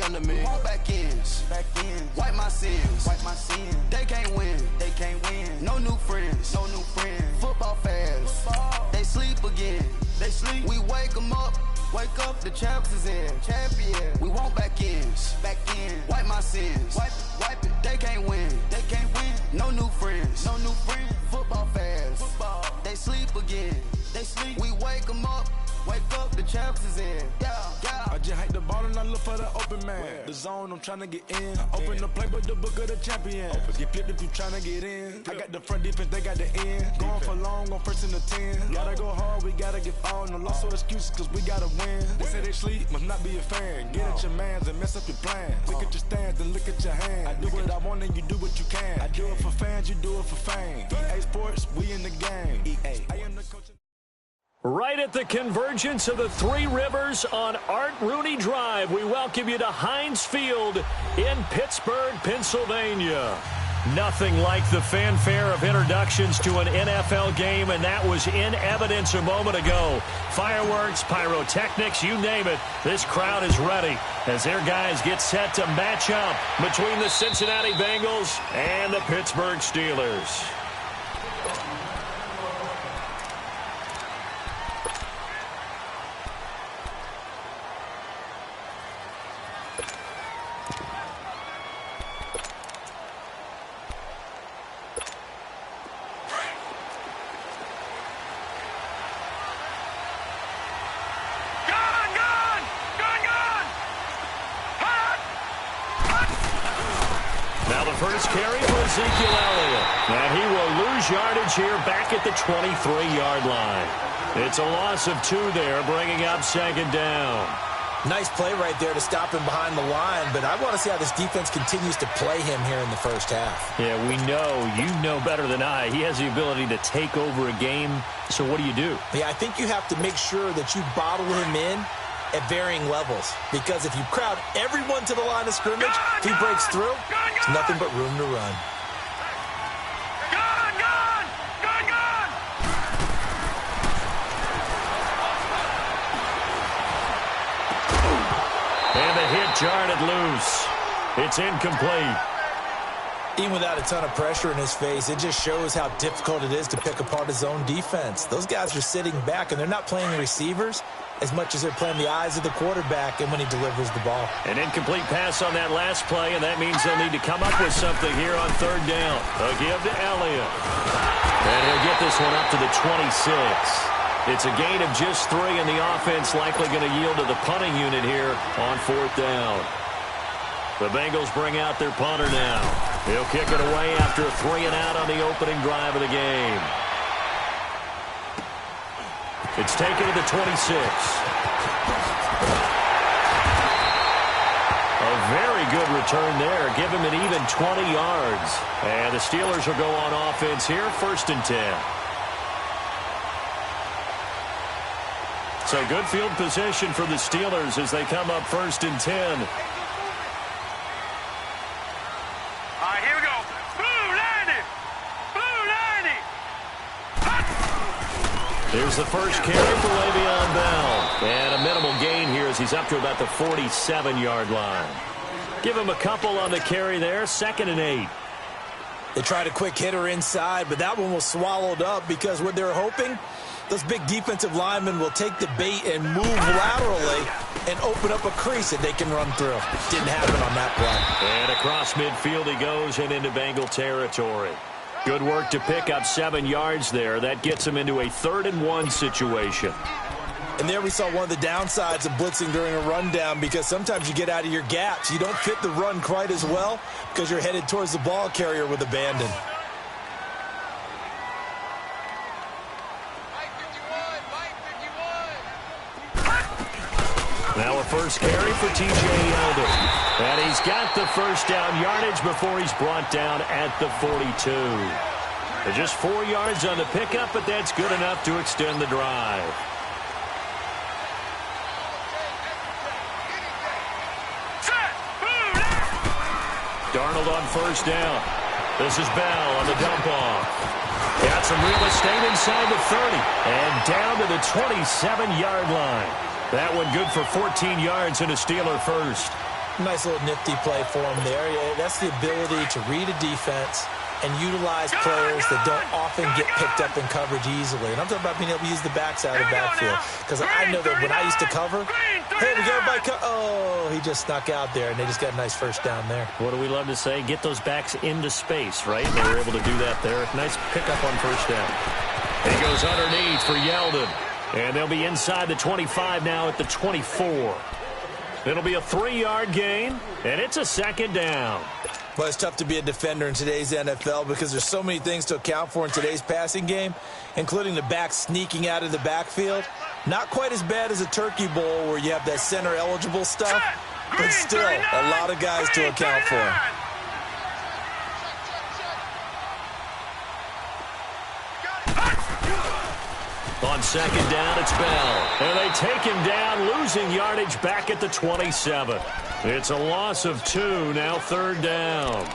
under me. Want back ends. Wipe my sins. They can't win. No new friends. Football fans. They sleep again. We wake them up. The champs is in. We want back ends. Wipe my sins. Wipe it. They can't win. No new friends. Football fans. They sleep again. We wake them up. The champs is in. I just hate the ball and I look for the open man. The zone, I'm trying to get in. Open the playbook, the book of the champion. Get flipped if you trying to get in. I got the front defense, they got the end. Going for long, on first and the 10. Gotta go hard, we gotta get all. No loss or excuses, cause we gotta win. They say they sleep, must not be a fan. Get at your mans and mess up your plans. Look at your stands and look at your hands. I do what I want and you do what you can. I do it for fans, you do it for fame. EA Sports, we in the game. EA. I am the coach. Right at the convergence of the Three Rivers on Art Rooney Drive, we welcome you to Heinz Field in Pittsburgh, Pennsylvania. Nothing like the fanfare of introductions to an NFL game, and that was in evidence a moment ago. Fireworks, pyrotechnics, you name it. This crowd is ready as their guys get set to match up between the Cincinnati Bengals and the Pittsburgh Steelers. First carry for Ezekiel Elliott. And he will lose yardage here back at the 23-yard line. It's a loss of 2 there, bringing up second down. Nice play right there to stop him behind the line, but I want to see how this defense continues to play him here in the first half. Yeah, we know. You know better than I. He has the ability to take over a game. So what do? Yeah, I think you have to make sure that you bottle him in at varying levels, because if you crowd everyone to the line of scrimmage, if he breaks through, there's nothing but room to run. And the hit jarred it loose. It's incomplete. Even without a ton of pressure in his face, it just shows how difficult it is to pick apart his own defense. Those guys are sitting back, and they're not playing receivers as much as they're playing the eyes of the quarterback and when he delivers the ball. An incomplete pass on that last play, and that means they'll need to come up with something here on third down. A give to Elliott. And he'll get this one up to the 26. It's a gain of just 3, and the offense likely going to yield to the punting unit here on fourth down. The Bengals bring out their punter now. He'll kick it away after a 3-and-out on the opening drive of the game. It's taken to the 26. A very good return there. Give him an even 20 yards. And the Steelers will go on offense here, 1st and 10. So good field position for the Steelers as they come up 1st and 10. Here's the first carry for Le'Veon Bell. And a minimal gain here as he's up to about the 47-yard line. Give him a couple on the carry there, 2nd and 8. They tried a quick hitter inside, but that one was swallowed up because what they're hoping, those big defensive linemen will take the bait and move laterally and open up a crease that they can run through. Didn't happen on that play. And across midfield he goes and into Bengal territory. Good work to pick up 7 yards there. That gets him into a 3rd and 1 situation. And there we saw one of the downsides of blitzing during a rundown, because sometimes you get out of your gaps. You don't fit the run quite as well because you're headed towards the ball carrier with abandon. Now a first carry for T.J. Yeldon. And he's got the first down yardage before he's brought down at the 42. Just 4 yards on the pickup, but that's good enough to extend the drive. Darnold on first down. This is Bell on the dump-off. Got some real estate inside the 30 and down to the 27-yard line. That one good for 14 yards and a Steeler first. Nice little nifty play for him there. Yeah, that's the ability to read a defense and utilize players that don't often get picked up in coverage easily. And I'm talking about being able to use the backside of the backfield. Because I know that when I used to cover, hey, we got everybody oh, he just snuck out there, and they just got a nice first down there. What do we love to say? Get those backs into space, right? And they were able to do that there. Nice pickup on first down. And he goes underneath for Yeldon. And they'll be inside the 25 now at the 24. It'll be a 3-yard gain, and it's a second down. Well, it's tough to be a defender in today's NFL because there's so many things to account for in today's passing game, including the back sneaking out of the backfield. Not quite as bad as a turkey bowl where you have that center-eligible stuff, but still a lot of guys to account for. On second down, it's Bell. And they take him down, losing yardage back at the 27. It's a loss of 2, now third down.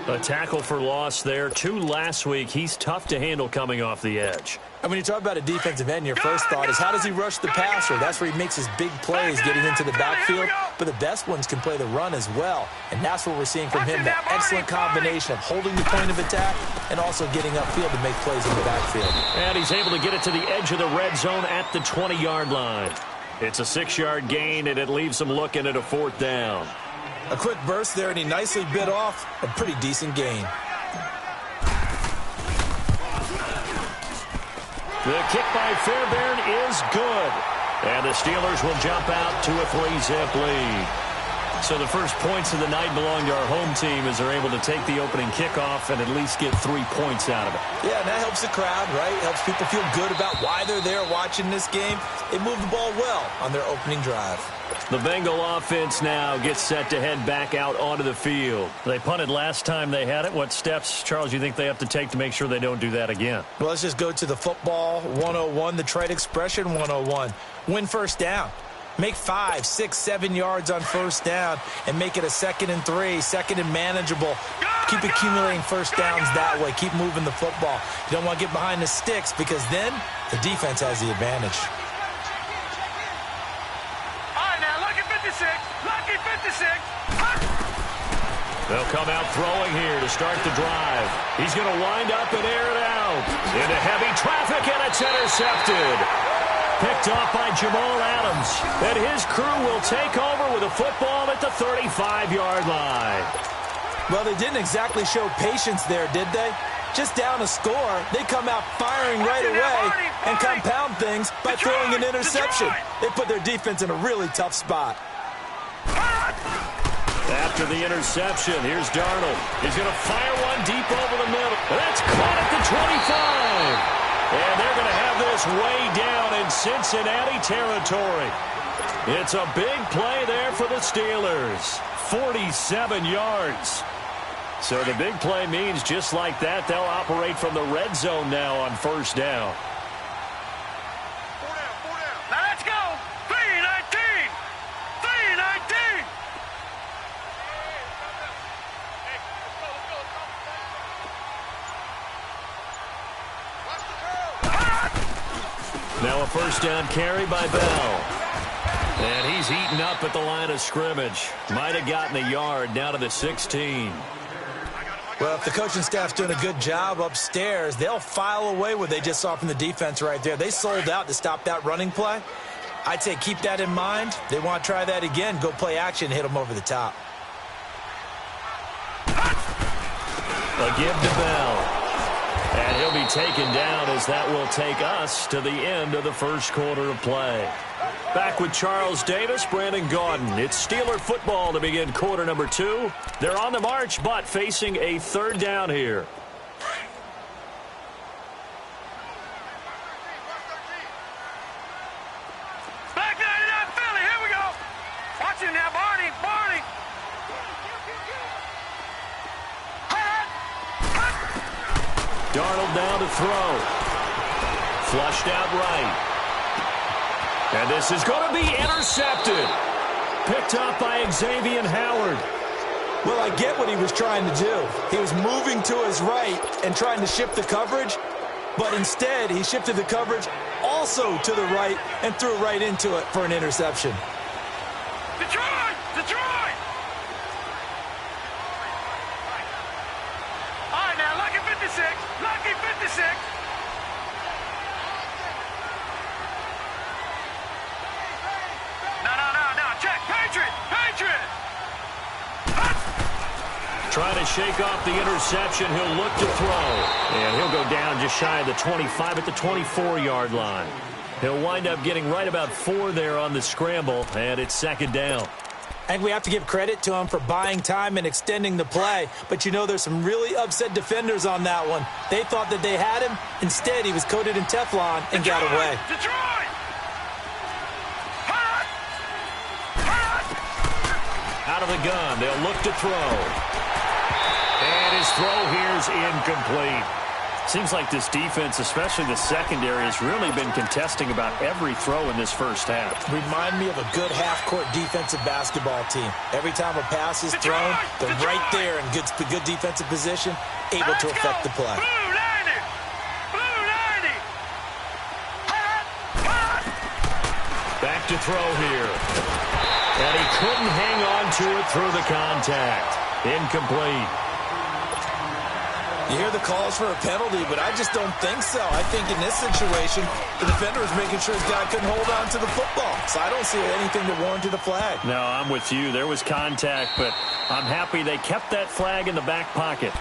A tackle for loss there. 2 last week. He's tough to handle coming off the edge. And when you talk about a defensive end, your first thought is how does he rush the passer? That's where he makes his big plays getting into the backfield. But the best ones can play the run as well. And that's what we're seeing from him, that excellent combination of holding the point of attack and also getting upfield to make plays in the backfield. And he's able to get it to the edge of the red zone at the 20-yard line. It's a 6-yard gain, and it leaves him looking at a 4th down. A quick burst there, and he nicely bit off a pretty decent gain. The kick by Fairbairn is good. And the Steelers will jump out to a 3-zip lead. So the first points of the night belong to our home team as they're able to take the opening kickoff and at least get 3 points out of it. Yeah, and that helps the crowd, right? Helps people feel good about why they're there watching this game. They move the ball well on their opening drive. The Bengal offense now gets set to head back out onto the field. They punted last time they had it. What steps, Charles, do you think they have to take to make sure they don't do that again? Well, let's just go to the football 101, the trade expression 101. Win first down. Make 5, 6, 7 yards on first down and make it a 2nd and 3, 2nd and manageable. Keep accumulating first downs that way. Keep moving the football. You don't want to get behind the sticks because then the defense has the advantage. Lucky 56. They'll come out throwing here to start the drive. He's going to wind up and air it out into heavy traffic, and it's intercepted. Picked off by Jamal Adams. And his crew will take over with a football at the 35-yard line. Well, they didn't exactly show patience there, did they? Just down a score, they come out firing right away and compound things by throwing an interception. They put their defense in a really tough spot. After the interception, here's Darnold. He's going to fire one deep over the middle. That's caught at the 25. And they're going to have this way down in Cincinnati territory. It's a big play there for the Steelers. 47 yards. So the big play means just like that, they'll operate from the red zone now on first down. Now let's go. 3-19. 3-19. Now a first down carry by Bell. And he's eaten up at the line of scrimmage. Might have gotten a yard down to the 16. Well, if the coaching staff's doing a good job upstairs, they'll file away what they just saw from the defense right there. They sold out to stop that running play. I'd say keep that in mind. They want to try that again. Go play action, hit them over the top. A give to Bell. And he'll be taken down as that will take us to the end of the first quarter of play. Back with Charles Davis, Brandon Gaudin. It's Steeler football to begin quarter number 2. They're on the march, but facing a third down here. Back 99 Philly. Here we go. Watch him now, Barney. Barney. Darnold down to throw. Flushed out right. And this is going to be intercepted. Picked up by Xavier Howard. Well, I get what he was trying to do. He was moving to his right and trying to shift the coverage, but instead he shifted the coverage also to the right and threw right into it for an interception. Detroit! Detroit! Trying to shake off the interception. He'll look to throw. And he'll go down just shy of the 25 at the 24-yard line. He'll wind up getting right about 4 there on the scramble, and it's second down. And we have to give credit to him for buying time and extending the play. But, you know, there's some really upset defenders on that one. They thought that they had him. Instead, he was coated in Teflon and got away. Detroit! Out of the gun, they'll look to throw. And his throw here's incomplete. Seems like this defense, especially the secondary, has really been contesting about every throw in this first half. Remind me of a good half-court defensive basketball team. Every time a pass is thrown, they're right there in good defensive position, able to affect the play. Back to throw here. And he couldn't hang on to it through the contact. Incomplete. You hear the calls for a penalty, but I just don't think so. I think in this situation, the defender was making sure his guy couldn't hold on to the football. So I don't see anything that warranted a flag. No, I'm with you. There was contact, but I'm happy they kept that flag in the back pocket.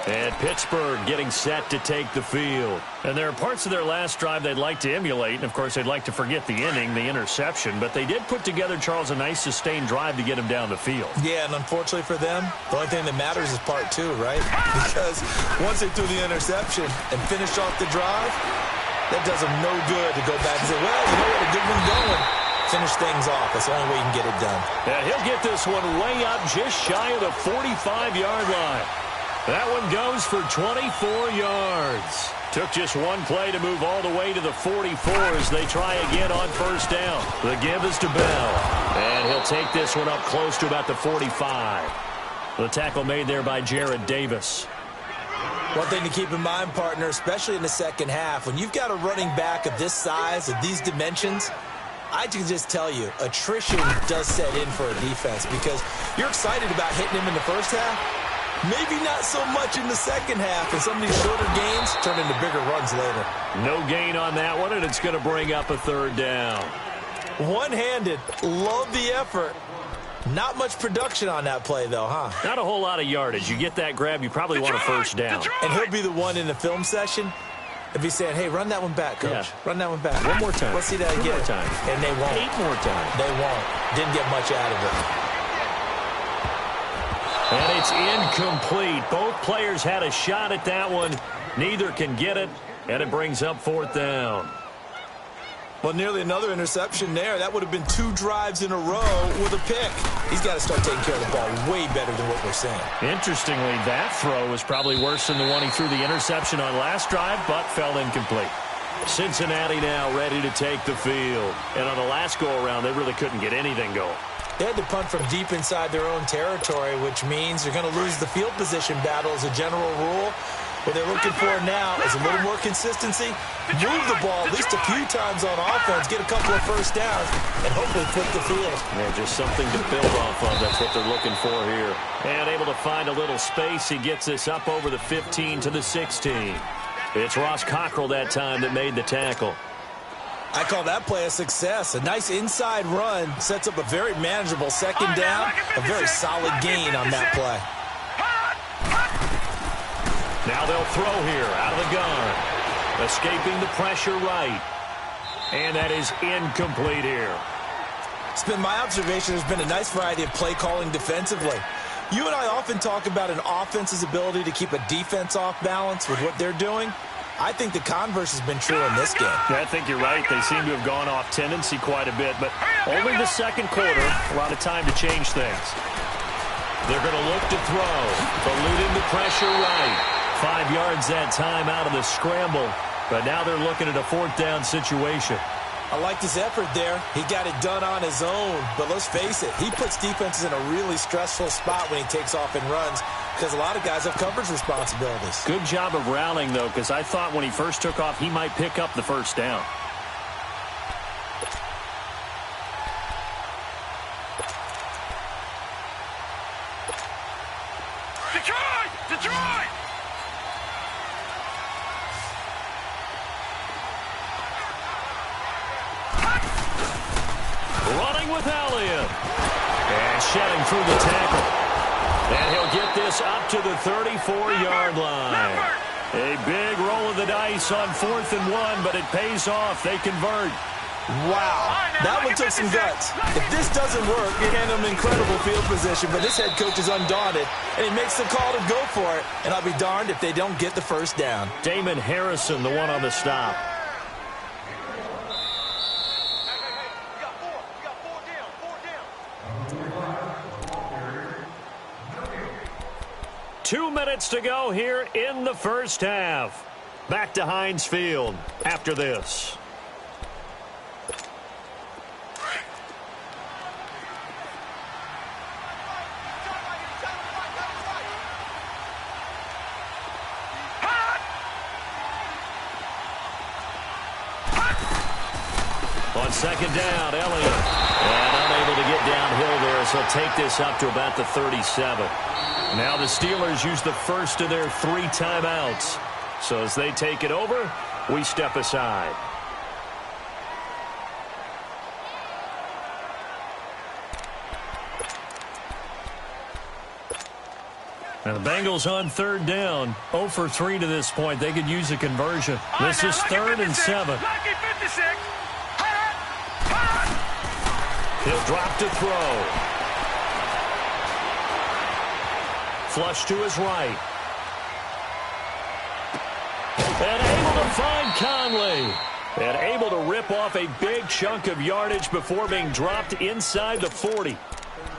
And Pittsburgh getting set to take the field. And there are parts of their last drive they'd like to emulate. And, of course, they'd like to forget the inning, the interception. But they did put together, Charles, a nice sustained drive to get him down the field. Yeah, and unfortunately for them, the only thing that matters is part 2, right? Because once they threw the interception and finished off the drive, that does them no good to go back and say, well, you know what, a good one going. Finish things off. That's the only way you can get it done. And he'll get this one way up just shy of the 45-yard line. That one goes for 24 yards. Took just one play to move all the way to the 44 as they try again on first down. The give is to Bell. And he'll take this one up close to about the 45. The tackle made there by Jared Davis. One thing to keep in mind, partner, especially in the second half, when you've got a running back of this size, of these dimensions, I can just tell you, attrition does set in for a defense because you're excited about hitting him in the first half. Maybe not so much in the second half, and some of these shorter gains turn into bigger runs later. No gain on that one, and it's going to bring up a third down. One-handed, love the effort. Not much production on that play, though, huh? Not a whole lot of yardage. You get that grab, you probably want a first down. And he'll be the one in the film session if he's saying, hey, run that one back, coach. Yeah. Run that one back. One more time. Let's see that again. One more time. And they won't. 8 more times. They won't. Didn't get much out of it. And it's incomplete. Both players had a shot at that one. Neither can get it, and it brings up fourth down. Well, nearly another interception there. That would have been 2 drives in a row with a pick. He's got to start taking care of the ball way better than what we're saying. Interestingly, that throw was probably worse than the one he threw the interception on last drive, but fell incomplete. Cincinnati now ready to take the field. And on the last go-around, they really couldn't get anything going. They had to punt from deep inside their own territory, which means they're going to lose the field position battle as a general rule. What they're looking for now is a little more consistency, move the ball at least a few times on offense, get a couple of first downs, and hopefully flip the field. Yeah, just something to build off of. That's what they're looking for here. And able to find a little space. He gets this up over the 15 to the 16. It's Ross Cockrell that time that made the tackle. I call that play a success. A nice inside run sets up a very manageable second down, a very solid gain on that play. Now they'll throw here out of the gun. Escaping the pressure right. And that is incomplete here. It's been my observation there's been a nice variety of play calling defensively. You and I often talk about an offense's ability to keep a defense off balance with what they're doing. I think the converse has been true in this game. Yeah, I think you're right. They seem to have gone off tendency quite a bit, but only the second quarter, a lot of time to change things. They're going to look to throw, eluding the pressure right. 5 yards that time out of the scramble, but now they're looking at a fourth down situation. I like his effort there. He got it done on his own, but let's face it, he puts defenses in a really stressful spot when he takes off and runs because a lot of guys have coverage responsibilities. Good job of rallying, though, because I thought when he first took off, he might pick up the first down. Detroit! Detroit! Running with Elliott. And shedding through the tackle. And he'll get this up to the 34-yard line. A big roll of the dice on 4th and 1, but it pays off. They convert. Wow, that one took some guts. If this doesn't work, you hand him incredible field position, but this head coach is undaunted, and he makes the call to go for it, and I'll be darned if they don't get the first down. Damon Harrison, the one on the stop. You got four down. 2 minutes to go here in the first half. Back to Heinz Field after this. On second down, Elliott. And unable to get downhill there, so he'll take this up to about the 37. Now the Steelers use the first of their 3 timeouts. So as they take it over, we step aside. Now the Bengals on 3rd down. 0 for 3 to this point. They could use a conversion. This is 3rd and 7. He'll drop to throw. Flush to his right. And able to find Conley. And able to rip off a big chunk of yardage before being dropped inside the 40.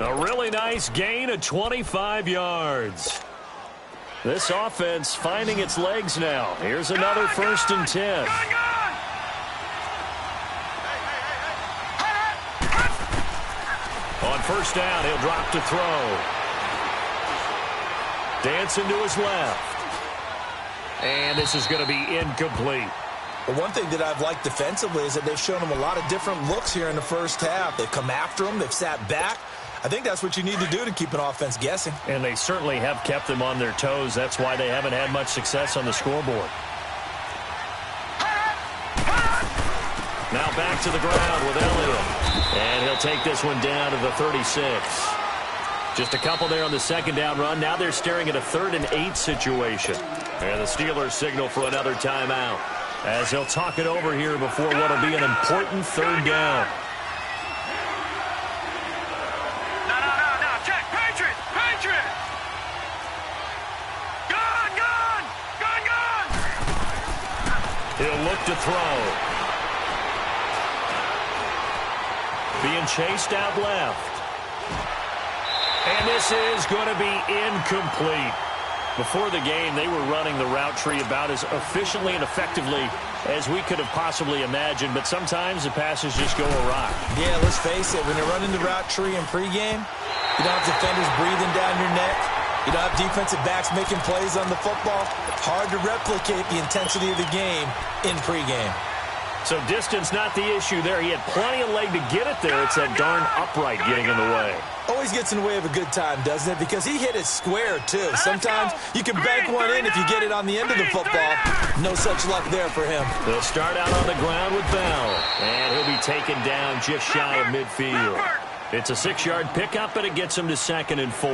A really nice gain of 25 yards. This offense finding its legs now. Here's another 1st and 10. On 1st down, he'll drop to throw. Dancing to his left. And this is going to be incomplete. Well, one thing that I've liked defensively is that they've shown him a lot of different looks here in the first half. They've come after him. They've sat back. I think that's what you need to do to keep an offense guessing. And they certainly have kept them on their toes. That's why they haven't had much success on the scoreboard. Now back to the ground with Elliott. And he'll take this one down to the 36. Just a couple there on the 2nd down run. Now they're staring at a 3rd and 8 situation. And the Steelers signal for another timeout as they'll talk it over here before what will be an important 3rd down. No. Check. Patriot. Gun. He'll look to throw. Being chased out left. And this is going to be incomplete. Before the game, they were running the route tree about as efficiently and effectively as we could have possibly imagined, but sometimes the passes just go awry. Yeah, let's face it, when you're running the route tree in pregame, you don't have defenders breathing down your neck. You don't have defensive backs making plays on the football. Hard to replicate the intensity of the game in pregame. So distance not the issue there. He had plenty of leg to get it there. It's that darn upright getting in the way. Always gets in the way of a good time, doesn't it? Because he hit it square, too. Sometimes you can bank one in if you get it on the end of the football. No such luck there for him. They'll start out on the ground with Bell. And he'll be taken down just shy of midfield. It's a 6-yard pickup, and it gets him to 2nd and 4.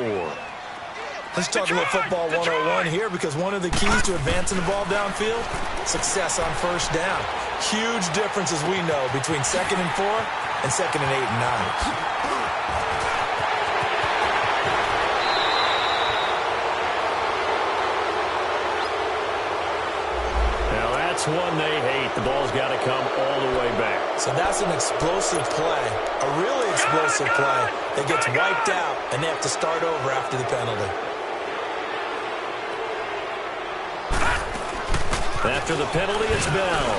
Let's talk about football 101 here, because one of the keys to advancing the ball downfield, success on 1st down. Huge difference, as we know, between 2nd and 4 and 2nd and 8 and 9. That's one they hate. The ball's got to come all the way back. So that's an explosive play, a really explosive play that gets wiped out, and they have to start over after the penalty. After the penalty, it's Bell.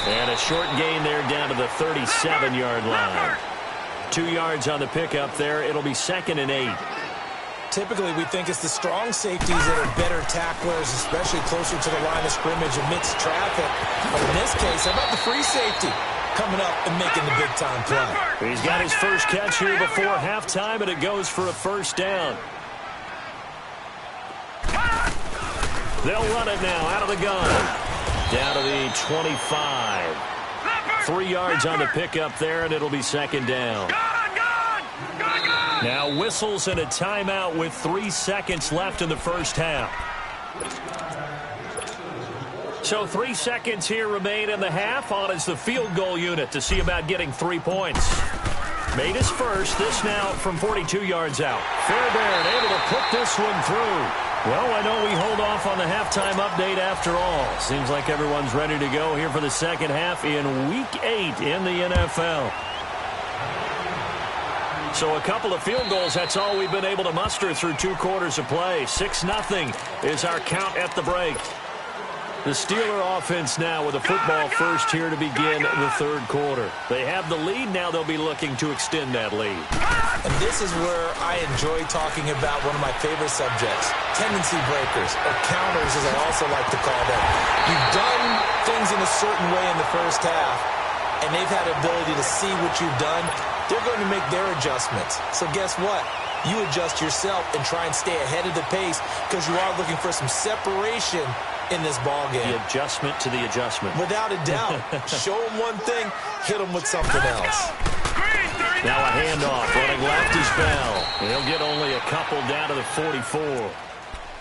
And a short gain there down to the 37-yard line. 2 yards on the pickup there. It'll be 2nd and 8. Typically, we think it's the strong safeties that are better tacklers, especially closer to the line of scrimmage amidst traffic. But in this case, how about the free safety coming up and making the big-time play? He's got his first catch here before halftime, and it goes for a 1st down. They'll run it now out of the gun. Down to the 25. 3 yards on the pickup there, and it'll be 2nd down. Now whistles and a timeout with 3 seconds left in the first half. So 3 seconds here remain in the half. On is the field goal unit to see about getting 3 points. Made his first. This now from 42 yards out. Fairbairn able to put this one through. Well, why don't we hold off on the halftime update after all? Seems like everyone's ready to go here for the second half in Week 8 in the NFL. So a couple of field goals, that's all we've been able to muster through 2 quarters of play. 6-0 is our count at the break. The Steeler offense now with a football first here to begin the third quarter. They have the lead. Now they'll be looking to extend that lead. And this is where I enjoy talking about one of my favorite subjects, tendency breakers, or counters as I also like to call them. You've done things in a certain way in the first half, and they've had the ability to see what you've done. They're going to make their adjustments. So guess what? You adjust yourself and try and stay ahead of the pace because you are looking for some separation in this ball game. The adjustment to the adjustment. Without a doubt. Show them one thing, hit them with something else. Now a handoff. Running left is Bell. And he'll get only a couple down to the 44.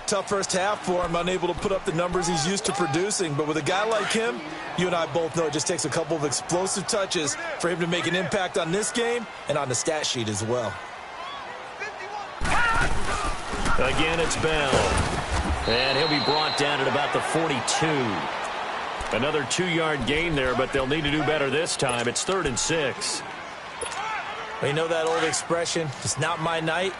Tough first half for him, unable to put up the numbers he's used to producing. But with a guy like him, you and I both know it just takes a couple of explosive touches for him to make an impact on this game and on the stat sheet as well. Again, it's Bell. And he'll be brought down at about the 42. Another 2-yard gain there, but they'll need to do better this time. It's 3rd and 6. Well, you know that old expression, it's not my night.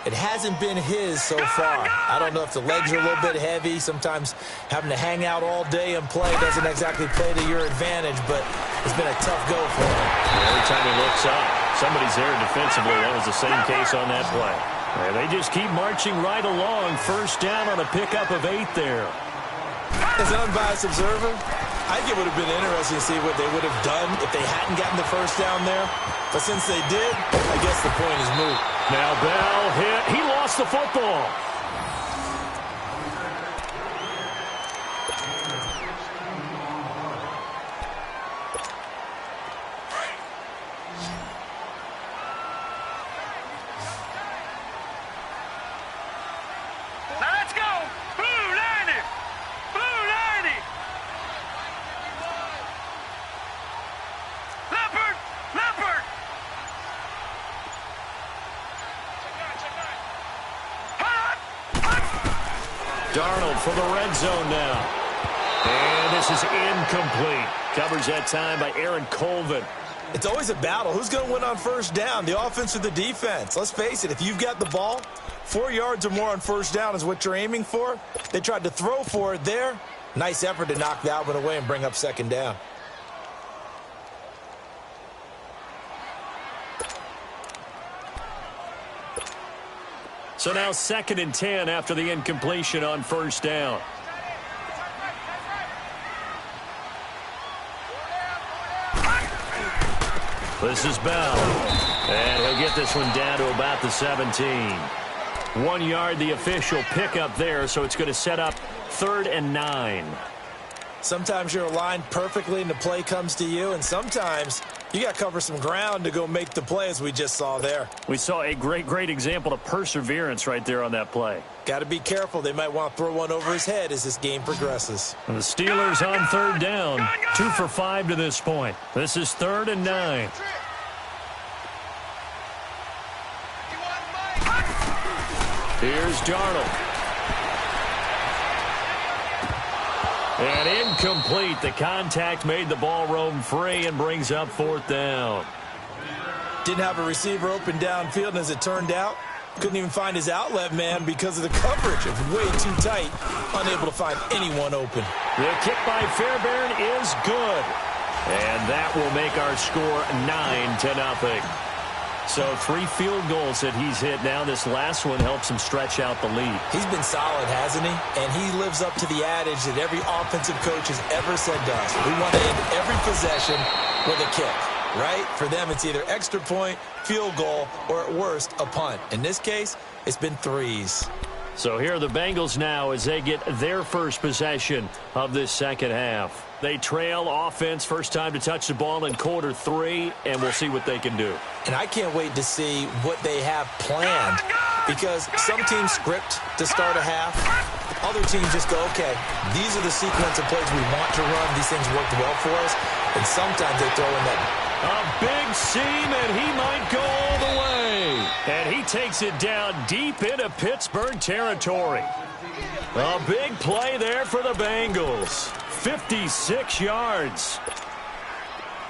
It hasn't been his so far. I don't know if the legs are a little bit heavy. Sometimes having to hang out all day and play doesn't exactly play to your advantage, but it's been a tough go for him. Every time he looks up, somebody's there defensively. That was the same case on that play. And they just keep marching right along. First down on a pickup of 8 there. As an unbiased observer, I think it would have been interesting to see what they would have done if they hadn't gotten the first down there. But since they did, I guess the point is moot. Now Bell hit. He lost the football. Darnold for the red zone now. And this is incomplete. Covers that time by Aaron Colvin. It's always a battle. Who's going to win on first down, the offense or the defense? Let's face it, if you've got the ball, 4 yards or more on first down is what you're aiming for. They tried to throw for it there. Nice effort to knock that one away and bring up second down. So now 2nd and 10 after the incompletion on first down. This is Bell. And he'll get this one down to about the 17. 1 yard, the official pickup there, so it's going to set up 3rd and 9. Sometimes you're aligned perfectly and the play comes to you, and sometimes you got to cover some ground to go make the play, as we just saw there. We saw a great example of perseverance right there on that play. Got to be careful. They might want to throw one over his head as this game progresses. And the Steelers on 3rd down, 2 for 5 to this point. This is 3rd and 9. Here's Darnold. And incomplete. The contact made the ball roam free and brings up 4th down. Didn't have a receiver open downfield, and as it turned out, couldn't even find his outlet man because of the coverage. It was way too tight, unable to find anyone open. The kick by Fairbairn is good. And that will make our score 9-0. So 3 field goals that he's hit now. This last one helps him stretch out the lead. He's been solid, hasn't he? And he lives up to the adage that every offensive coach has ever said to us. We want to end every possession with a kick, right? For them, it's either extra point, field goal, or at worst, a punt. In this case, it's been 3s. So here are the Bengals now as they get their first possession of this second half. They trail offense, first time to touch the ball in quarter 3, and we'll see what they can do. And I can't wait to see what they have planned, because some teams script to start a half. Other teams just go, okay, these are the sequence of plays we want to run. These things worked well for us. And sometimes they throw in that. A big seam, and he might go all the way. And he takes it down deep into Pittsburgh territory. A big play there for the Bengals. 56 yards.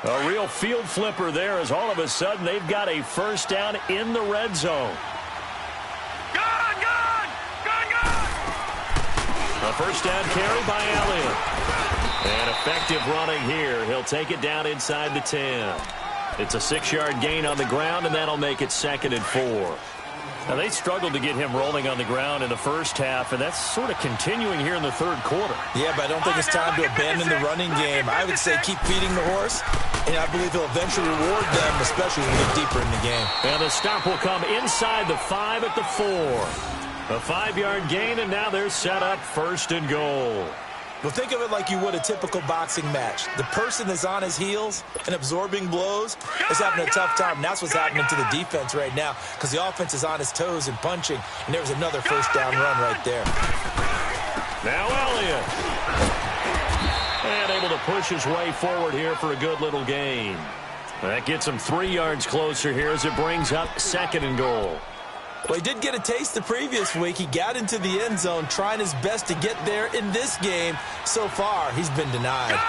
A real field flipper there as all of a sudden they've got a first down in the red zone. A first down carry by Elliott. And effective running here. He'll take it down inside the 10. It's a 6-yard gain on the ground, and that'll make it 2nd and 4. Now, they struggled to get him rolling on the ground in the first half, and that's sort of continuing here in the third quarter. Yeah, but I don't think it's time to abandon the running game. I would say keep feeding the horse, and I believe he'll eventually reward them, especially as we get deeper in the game. And the stop will come inside the 5 at the 4. A 5-yard gain, and now they're set up 1st and goal. Well, think of it like you would a typical boxing match. The person that's on his heels and absorbing blows is having a tough time. And that's what's happening to the defense right now, because the offense is on his toes and punching. And there was another first down run right there. Now Elliott. And able to push his way forward here for a good little gain. That gets him 3 yards closer here as it brings up 2nd and goal. Well, he did get a taste the previous week. He got into the end zone, trying his best to get there in this game. So far, he's been denied.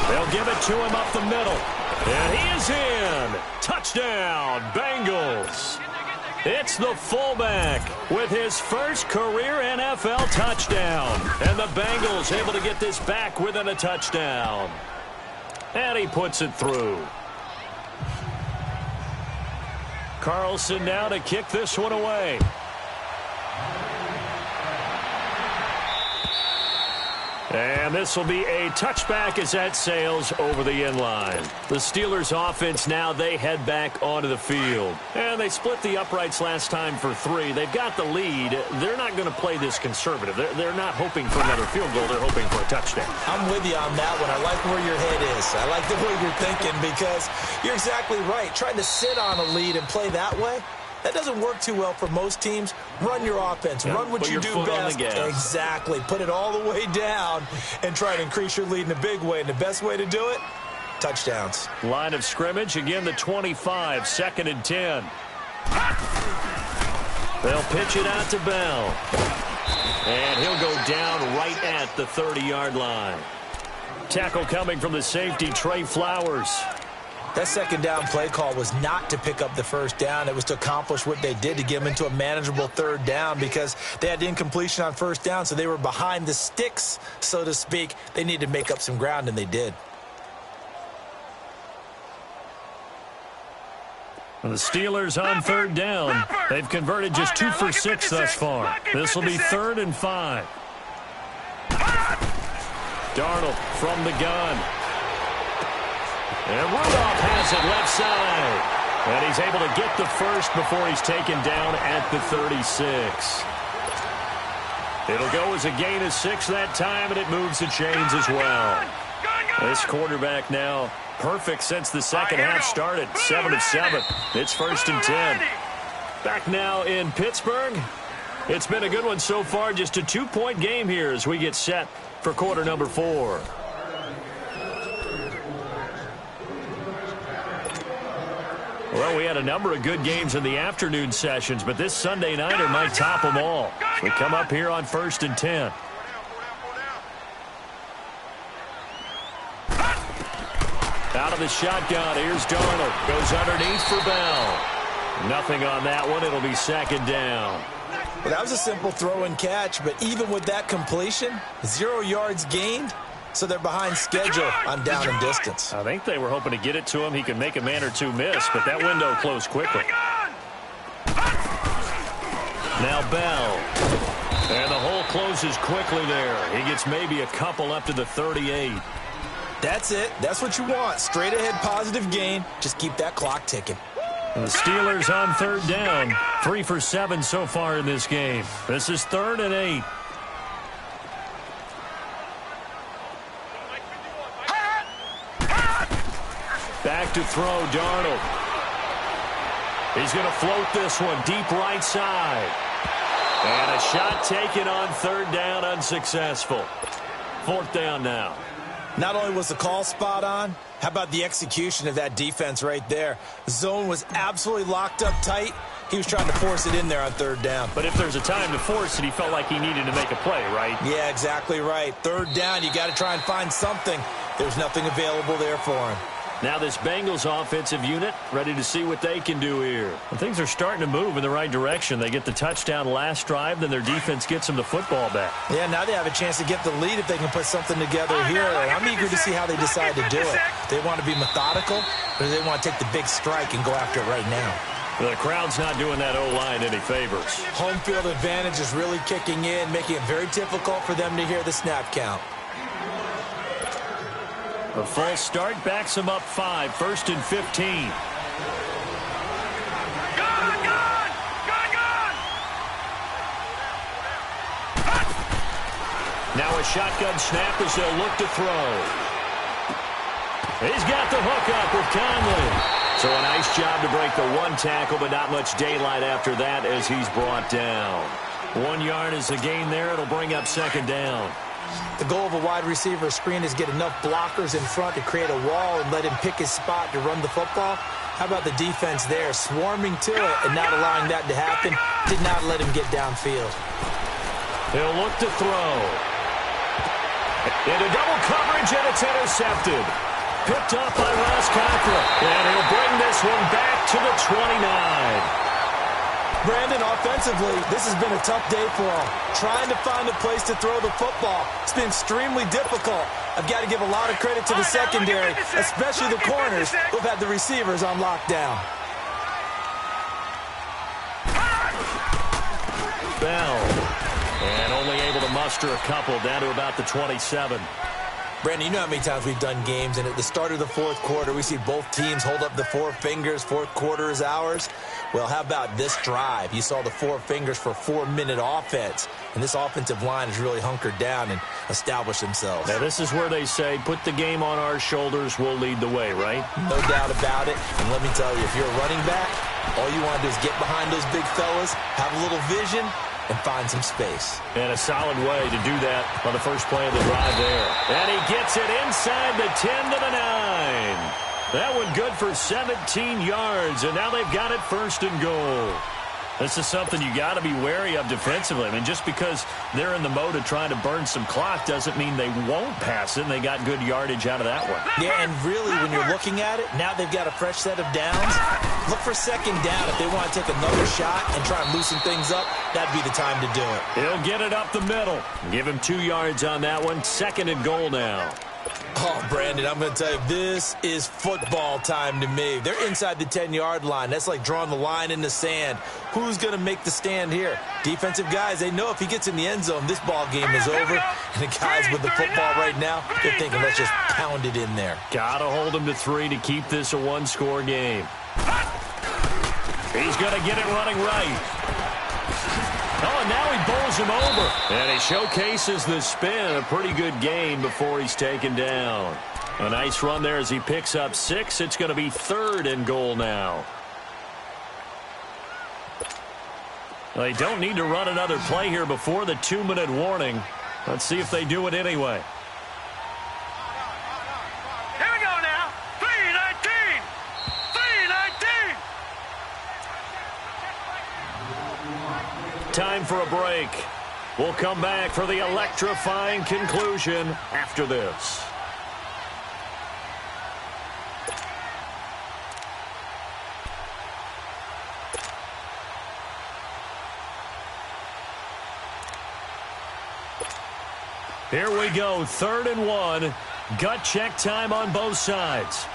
They'll give it to him up the middle. And he is in. Touchdown, Bengals. It's the fullback with his first career NFL touchdown. And the Bengals able to get this back within a touchdown. And he puts it through. Carlson now to kick this one away. And this will be a touchback as that sails over the end line. The Steelers offense now, they head back onto the field. And they split the uprights last time for 3. They've got the lead. They're not going to play this conservative. They're not hoping for another field goal. They're hoping for a touchdown. I'm with you on that one. I like where your head is. I like the way you're thinking, because you're exactly right. Trying to sit on a lead and play that way, that doesn't work too well for most teams. Run your offense. Run what you do best. Exactly. Put it all the way down and try to increase your lead in a big way. And the best way to do it, touchdowns. Line of scrimmage, again the 25, 2nd and 10. They'll pitch it out to Bell. And he'll go down right at the 30-yard line. Tackle coming from the safety, Trey Flowers. That second down play call was not to pick up the first down. It was to accomplish what they did, to get them into a manageable 3rd down, because they had incompletion on first down, so they were behind the sticks, so to speak. They needed to make up some ground, and they did. The Steelers on 3rd down. They've converted just 2 for 6 thus far. This will be 3rd and 5. Darnold from the gun. And Rudolph has it left side. And he's able to get the first before he's taken down at the 36. It'll go as a gain of 6 that time, and it moves the chains as well. This quarterback now perfect since the second half started. 7 of 7. It's 1st and 10. Back now in Pittsburgh. It's been a good one so far. Just a 2-point game here as we get set for quarter number 4. Well, we had a number of good games in the afternoon sessions, but this Sunday nighter might top them all. We come up here on 1st and 10. Out of the shotgun, here's Darnold. Goes underneath for Bell. Nothing on that one. It'll be 2nd down. Well, that was a simple throw and catch, but even with that completion, 0 yards gained. So they're behind schedule on down and distance. I think they were hoping to get it to him. He could make a man or two miss, but that window closed quickly. Now Bell. And the hole closes quickly there. He gets maybe a couple up to the 38. That's it. That's what you want. Straight ahead positive gain. Just keep that clock ticking. And the Steelers on third down. 3 for 7 so far in this game. This is 3rd and 8. Back to throw, Darnold. He's going to float this one deep right side. And a shot taken on 3rd down, unsuccessful. 4th down now. Not only was the call spot on, how about the execution of that defense right there? The zone was absolutely locked up tight. He was trying to force it in there on 3rd down. But if there's a time to force it, he felt like he needed to make a play, right? Yeah, exactly right. 3rd down, you got to try and find something. There's nothing available there for him. Now this Bengals offensive unit ready to see what they can do here. And things are starting to move in the right direction. They get the touchdown last drive, then their defense gets them the football back. Yeah, now they have a chance to get the lead if they can put something together here. And I'm eager to see how they decide to do it. They want to be methodical, or do they want to take the big strike and go after it right now? The crowd's not doing that O-line any favors. Home field advantage is really kicking in, making it very difficult for them to hear the snap count. A false start backs him up 5, 1st and 15. Now a shotgun snap as they'll look to throw. He's got the hook up with Conley. So a nice job to break the 1 tackle, but not much daylight after that as he's brought down. 1 yard is the gain there. It'll bring up 2nd down. The goal of a wide receiver screen is get enough blockers in front to create a wall and let him pick his spot to run the football. How about the defense there, swarming to it and not allowing that to happen? Did not let him get downfield. He'll look to throw. Into double coverage, and it's intercepted. Picked up by Ross Cochran. And he'll bring this one back to the 29. Brandon, offensively, this has been a tough day for him. Trying to find a place to throw the football. It's been extremely difficult. I've got to give a lot of credit to the secondary, especially the corners who've had the receivers on lockdown. Bell. And only able to muster a couple down to about the 27. Brandon, you know how many times we've done games, and at the start of the 4th quarter, we see both teams hold up the 4 fingers, 4th quarter is ours. Well, how about this drive? You saw the 4 fingers for 4-minute offense, and this offensive line has really hunkered down and established themselves. Now, this is where they say, put the game on our shoulders, we'll lead the way, right? No doubt about it, and let me tell you, if you're a running back, all you want to do is get behind those big fellas, have a little vision, and find some space. And a solid way to do that on the first play of the drive there. And he gets it inside the 10 to the 9. That one good for 17 yards, and now they've got it 1st and goal. This is something you got to be wary of defensively. I mean, just because they're in the mode of trying to burn some clock doesn't mean they won't pass it, and they got good yardage out of that one. Yeah, and really, when you're looking at it, now they've got a fresh set of downs. Look for 2nd down. If they want to take another shot and try and loosen things up, that'd be the time to do it. He'll get it up the middle. Give him 2 yards on that one. 2nd and goal now. Oh, Brandon, I'm going to tell you, this is football time to me. They're inside the 10-yard line. That's like drawing the line in the sand. Who's going to make the stand here? Defensive guys, they know if he gets in the end zone, this ball game is over. And the guys with the football right now, they're thinking, let's just pound it in there. Got to hold him to 3 to keep this a 1-score game. He's going to get it running right. Oh, and now he bowls him over. And he showcases the spin. A pretty good gain before he's taken down. A nice run there as he picks up 6. It's going to be 3rd and goal now. They don't need to run another play here before the 2-minute warning. Let's see if they do it anyway. Here we go now. 3:19. 3:19. Time for a break. We'll come back for the electrifying conclusion after this. Here we go, 3rd and 1. Gut check time on both sides.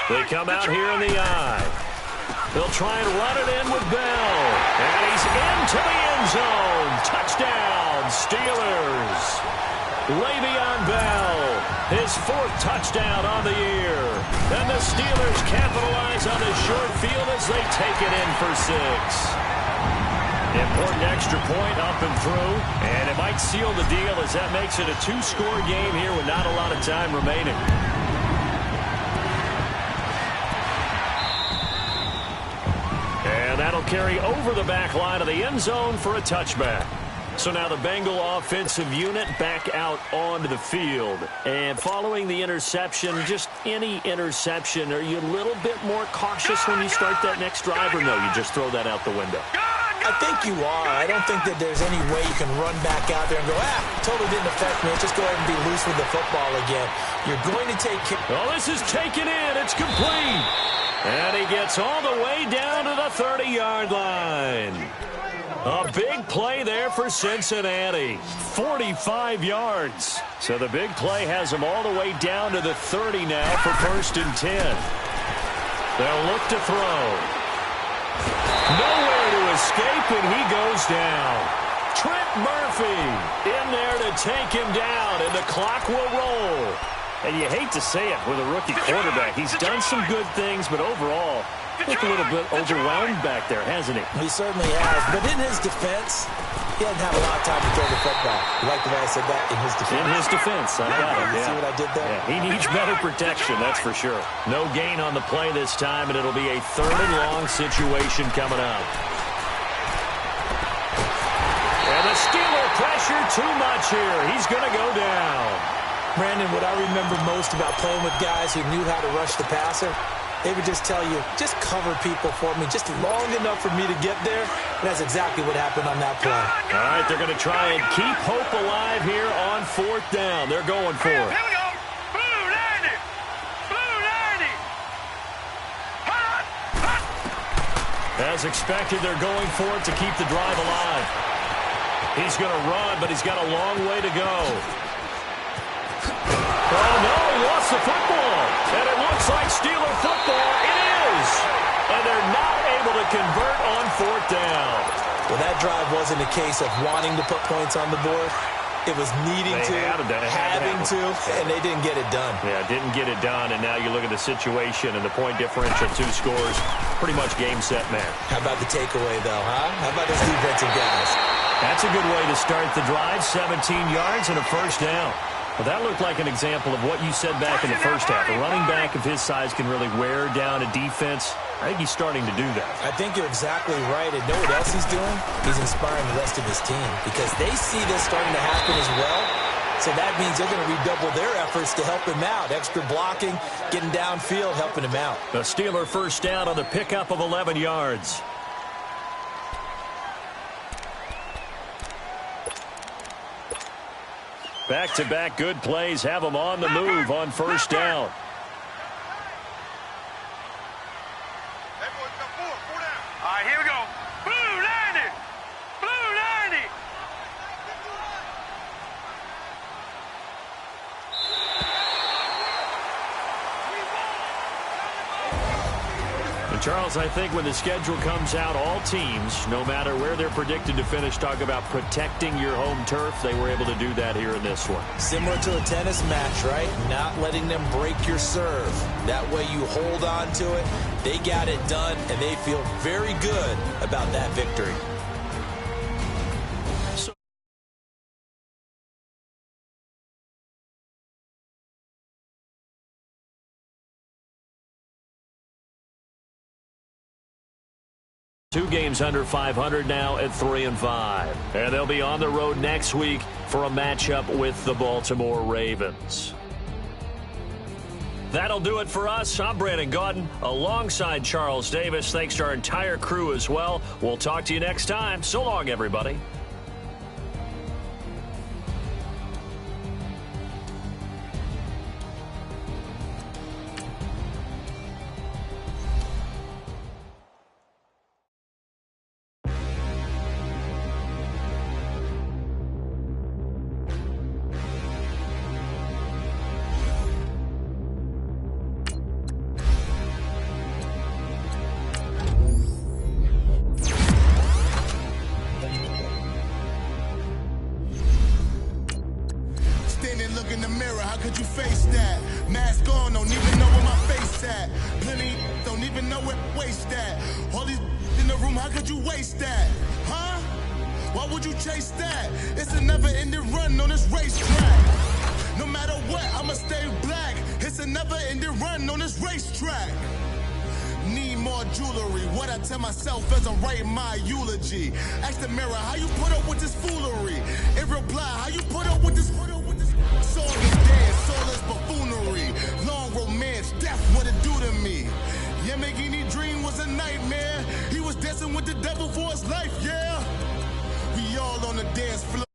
They come out here in the eye. They'll try and run it in with Bell. And he's into the end zone. Touchdown, Steelers. Le'Veon Bell His 4th touchdown on the year. And the Steelers capitalize on the short field as they take it in for 6. Important extra point up and through, and it might seal the deal as that makes it a 2-score game here with not a lot of time remaining. And that'll carry over the back line of the end zone for a touchback. So now the Bengal offensive unit back out onto the field. And following the interception, just any interception, are you a little bit more cautious when you start that next drive, or no, you just throw that out the window? I think you are. I don't think that there's any way you can run back out there and go, totally didn't affect me. Just go ahead and be loose with the football again. You're going to take care. Oh, this is taken in. It's complete. And he gets all the way down to the 30-yard line. A big play there for Cincinnati. 45 yards. So the big play has him all the way down to the 30 now for 1st and 10. They'll look to throw. Nowhere to escape, and he goes down. Trent Murphy in there to take him down, and the clock will roll. And you hate to say it with a rookie quarterback. He's done some good things, but overall, looked a little bit overwhelmed back there, hasn't he? He certainly has. But in his defense, he doesn't have a lot of time to throw the football. You like the way I said that? In his defense. In his defense. I got it. You see what I did there? Yeah, he needs better protection, that's for sure. No gain on the play this time, and it'll be a 3rd and long situation coming up. And the Steeler pressure too much here. He's going to go down. Brandon, what I remember most about playing with guys who knew how to rush the passer, they would just tell you, just cover people for me, just long enough for me to get there. And that's exactly what happened on that play. All right, they're going to try and keep hope alive here on 4th down. They're going for it. Here we go. Blue 90. Blue 90. Hot. Hot. As expected, they're going for it to keep the drive alive. He's going to run, but he's got a long way to go. Oh, no, he lost the football. And it looks like Steeler football. It is. And they're not able to convert on 4th down. Well, that drive wasn't a case of wanting to put points on the board. It was needing having to, and they didn't get it done. Yeah, didn't get it done, and now you look at the situation and the point differential, 2 scores, pretty much game, set, match. How about the takeaway, though, huh? How about those defensive guys? That's a good way to start the drive, 17 yards and a 1st down. Well, that looked like an example of what you said back in the first half. A running back of his size can really wear down a defense. I think he's starting to do that. I think you're exactly right. And know what else he's doing? He's inspiring the rest of his team because they see this starting to happen as well. So that means they're going to redouble their efforts to help him out. Extra blocking, getting downfield, helping him out. The Steeler 1st down on the pickup of 11 yards. Back-to-back good plays have them on the move on 1st down. All right, here we go. Blue 90. Blue 90. And Charles, I think when the schedule comes out, all teams, no matter where they're predicted to finish, talk about protecting your home turf. They were able to do that here in this one. Similar to a tennis match, right? Not letting them break your serve. That way you hold on to it. They got it done, and they feel very good about that victory. Two games under 500 now at 3-5. And they'll be on the road next week for a matchup with the Baltimore Ravens. That'll do it for us. I'm Brandon Gaudin alongside Charles Davis. Thanks to our entire crew as well. We'll talk to you next time. So long, everybody. that. Plenty don't even know where waste that. All these in the room, how could you waste that? Huh? Why would you chase that? It's a never-ending run on this racetrack. No matter what, I'ma stay black. It's a never-ending run on this racetrack. Need more jewelry. What I tell myself as I'm writing my eulogy. Ask the mirror, how you put up with this foolery? In reply, how you put up with this? Soulless dance, soulless buffoonery. Long romance, death, what it do to me? Yamagini dream was a nightmare. He was dancing with the devil for his life, yeah. We all on the dance floor.